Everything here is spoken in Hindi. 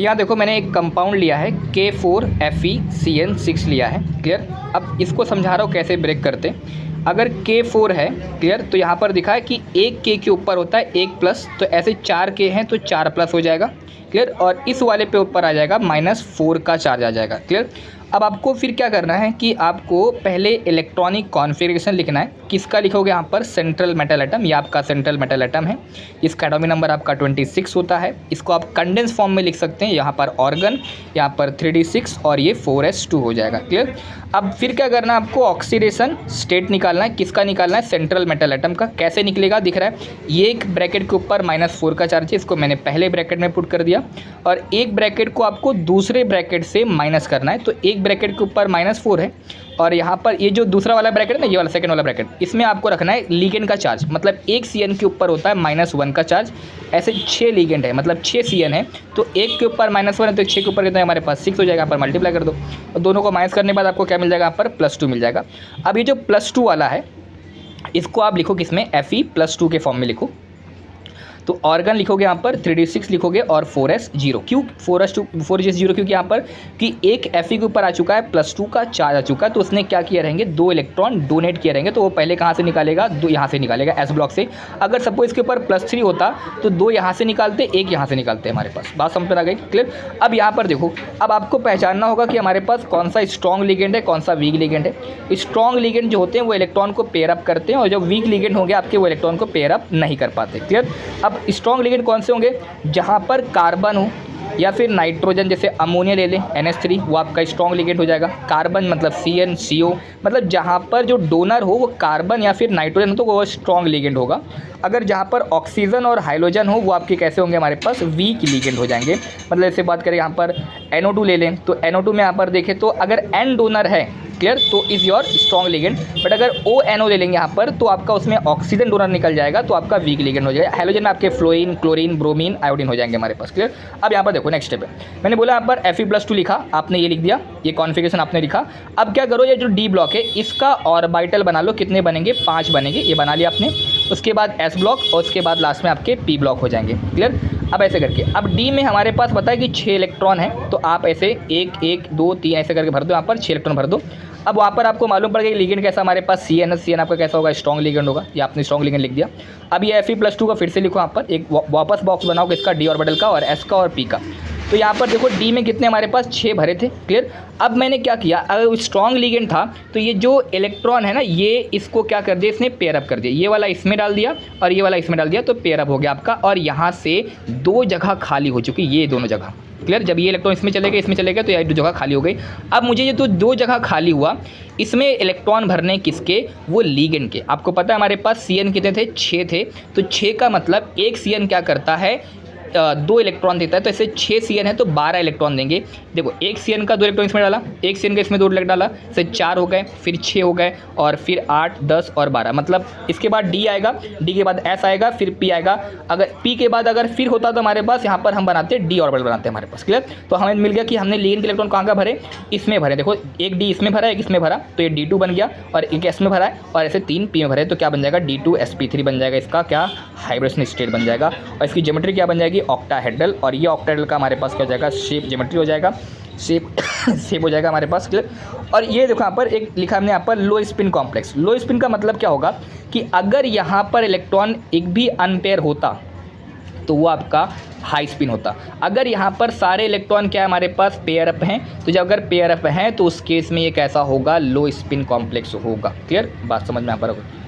यहाँ देखो मैंने एक कंपाउंड लिया है K4FeCN6 लिया है। क्लियर। अब इसको समझा रहा हूँ कैसे ब्रेक करते हैं। अगर K4 है, क्लियर, तो यहाँ पर दिखा है कि एक K के ऊपर होता है एक प्लस, तो ऐसे 4 K हैं तो 4 प्लस हो जाएगा। क्लियर। और इस वाले पे ऊपर आ जाएगा -4 का चार्ज आ जाएगा। क्लियर। अब आपको फिर क्या करना है कि आपको पहले इलेक्ट्रॉनिक कॉन्फ़िगरेशन लिखना है। किसका लिखोगे यहाँ पर? Central metal atom. ये आपका सेंट्रल मेटल एटम है। इसका एटॉमिक नंबर आपका 26 होता है। इसको आप कंडेंस फॉर्म में लिख सकते हैं। यहाँ पर ऑर्गन, यहाँ पर 3d6 और ये 4s2 हो जाएगा। क्लियर। अब फिर क्या करना है आपको? ऑक्सीडेशन स्टेट निकालना है। किसका निकालना है? सेंट्रल मेटल एटम का। कैसे निकलेगा? दिख रहा है ये एक ब्रैकेट के ऊपर -4 का चार्ज है, इसको मैंने पहले ब्रैकेट में पुट कर दिया, और एक ब्रैकेट को आपको दूसरे ब्रैकेट से माइनस करना है। तो एक ब्रैकेट के ऊपर -4 है, और यहाँ पर ये जो दूसरा वाला ब्रैकेट है ना, ये वाला सेकंड वाला ब्रैकेट, इसमें आपको रखना है लिगेंड का चार्ज। मतलब एक CN के ऊपर होता है -1 का चार्ज। ऐसे 6 लिगेंड है, मतलब 6 CN है, तो एक के ऊपर -1 है तो 6 के ऊपर कितना है हमारे पास? 6 हो जाएगा। यहाँ पर मल्टीप्लाई कर दो, और दोनों को माइनस करने के बाद आपको क्या मिल जाएगा? यहाँ पर +2 मिल जाएगा। अब ये जो +2 वाला है, इसको आप लिखो किसमें? Fe+2 के फॉर्म में लिखो। तो ऑर्गन लिखोगे यहाँ पर 3d6 लिखोगे और 4s0। क्यों 4s0? क्योंकि यहाँ पर कि एक Fe के ऊपर आ चुका है, +2 का चार्ज आ चुका है, तो उसने क्या किया रहेंगे? 2 इलेक्ट्रॉन डोनेट किए रहेंगे। तो वो पहले कहाँ से निकालेगा? 2 यहाँ से निकालेगा, S ब्लॉक से। अगर सपोज इसके ऊपर +3 होता तो 2 यहाँ से निकालते, 1 यहाँ से निकालते हमारे पास। बात समझ में आ गई? क्लियर। अब यहाँ पर देखो, अब आपको पहचानना होगा कि हमारे पास कौन सा स्ट्रॉन्ग लिगेंड है, कौन सा वीक लिगेंड है। स्ट्रॉन्ग लिगेंड जो होते हैं वो इलेक्ट्रॉन को पेयर अप करते हैं, और जो वीक लिगेंड होंगे आपके, वो इलेक्ट्रॉन को पेयर अप नहीं कर पाते। क्लियर। अब स्ट्रॉन्ग लिगेंड कौन से होंगे? जहाँ पर कार्बन हो या फिर नाइट्रोजन, जैसे अमोनिया ले लें NH3, वो आपका स्ट्रॉन्ग लिगेंड हो जाएगा। कार्बन मतलब CnCO, मतलब जहाँ पर जो डोनर हो वो कार्बन या फिर नाइट्रोजन हो तो वो स्ट्रॉन्ग लिगेंड होगा। अगर जहाँ पर ऑक्सीजन और हाइड्रोजन हो वो आपके कैसे होंगे हमारे पास? वीक लिगेंड हो जाएंगे। मतलब जैसे बात करें यहाँ पर NO2 ले लें, तो NO2 में यहाँ पर देखें तो अगर N डोनर है, क्लियर, तो is your strong ligand. But अगर ONO ले लेंगे यहाँ पर, तो आपका उसमें ऑक्सीजन डोनर निकल जाएगा, तो आपका वीक लिगेंड हो जाएगा। हाइड्रोजन में आपके फ्लोरीन, क्लोरीन, ब्रोमीन, आयोडीन हो जाएंगे हमारे पास। क्लियर। अब यहाँ पर देखो नेक्स्ट स्टेप है, मैंने बोला यहाँ पर Fe+2 लिखा, आपने ये लिख दिया, ये कॉन्फ़िगरेशन आपने लिखा। अब क्या करो, ये जो D ब्लॉक है इसका ऑर्बिटल बना लो। कितने बनेंगे? 5 बनेंगे। ये बना लिया आपने। उसके बाद S ब्लॉक, और उसके बाद लास्ट में आपके P ब्लॉक हो जाएंगे। क्लियर। अब ऐसे करके, अब D में हमारे पास बताया कि 6 इलेक्ट्रॉन है, तो आप ऐसे 1 1 2 3 ऐसे करके भर दो। यहाँ पर 6 इलेक्ट्रॉन भर दो। अब वहाँ पर आपको मालूम पड़ गया लिगेंड कैसा हमारे पास? CN आपका कैसा होगा? स्ट्रॉन्ग लिगेंड होगा। ये आपने स्ट्रॉन्ग लिगेंड लिख दिया। अब ये Fe+2 का फिर से लिखो, यहाँ पर एक वापस बॉक्स बनाओ किसका? D ऑर्बिटल का, और S का और P का। तो यहाँ पर देखो D में कितने हमारे पास? 6 भरे थे। क्लियर। अब मैंने क्या किया, अगर स्ट्रॉन्ग लिगेंड था तो ये जो इलेक्ट्रॉन है ना, ये इसको क्या कर दिया? इसने पेयर अप कर दिया। ये वाला इसमें डाल दिया और ये वाला इसमें डाल दिया, तो पेयर अप हो गया आपका। और यहाँ से 2 जगह खाली हो चुकी, ये दोनों जगह। क्लियर। जब ये इलेक्ट्रॉन इसमें चले गए, इसमें चले गए, तो ये 2 जगह खाली हो गई। अब मुझे ये तो 2 जगह खाली हुआ, इसमें इलेक्ट्रॉन भरने किसके? वो लिगेंड के। आपको पता है हमारे पास CN कितने थे? 6 थे। तो 6 का मतलब एक CN क्या करता है? 2 इलेक्ट्रॉन देता है। तो ऐसे 6 CN है तो 12 इलेक्ट्रॉन देंगे। देखो एक CN का 2 इलेक्ट्रॉन इसमें डाला, एक CN का इसमें 2 इलेक्ट्रॉन डाला, से 4 हो गए, फिर 6 हो गए, और फिर 8 10 और 12। मतलब इसके बाद D आएगा, D के बाद S आएगा, फिर P आएगा। अगर P के बाद अगर फिर होता तो हमारे पास यहाँ पर हम बनाते D ऑर्बिटल बनाते हैं हमारे पास। क्लियर। तो हमें मिल गया कि हमने लिगेंड के इलेक्ट्रॉन कहाँ का भरे? इसमें भरे। देखो एक D इसमें भरा, एक इसमें भरा, तो ये D2 बन गया, और एक S में भरा है, और ऐसे 3 P में भरे, तो क्या बन जाएगा? D2sp3 बन जाएगा। इसका क्या? हाइब्रिडेशन स्टेट बन जाएगा। और इसकी ज्योमेट्री क्या बन जाएगी? ऑक्टाहेड्रल। और ये ऑक्टाहेड्रल का हमारे पास क्या हो जाएगा? शेप ज्योमेट्री हो जाएगा, शेप हो जाएगा हमारे पास। क्लियर। और ये देखो यहाँ पर एक लिखा हमने यहाँ पर लो स्पिन कॉम्प्लेक्स। लो स्पिन का मतलब क्या होगा कि अगर यहाँ पर इलेक्ट्रॉन एक भी अनपेयर होता तो वो आपका हाई स्पिन होता। अगर यहाँ पर सारे इलेक्ट्रॉन क्या है हमारे पास? पेयर अप हैं। तो जब अगर पेयर अप हैं तो उस केस में ये कैसा होगा? लो स्पिन कॉम्प्लेक्स होगा। क्लियर। बात समझ में यहाँ पर होगा।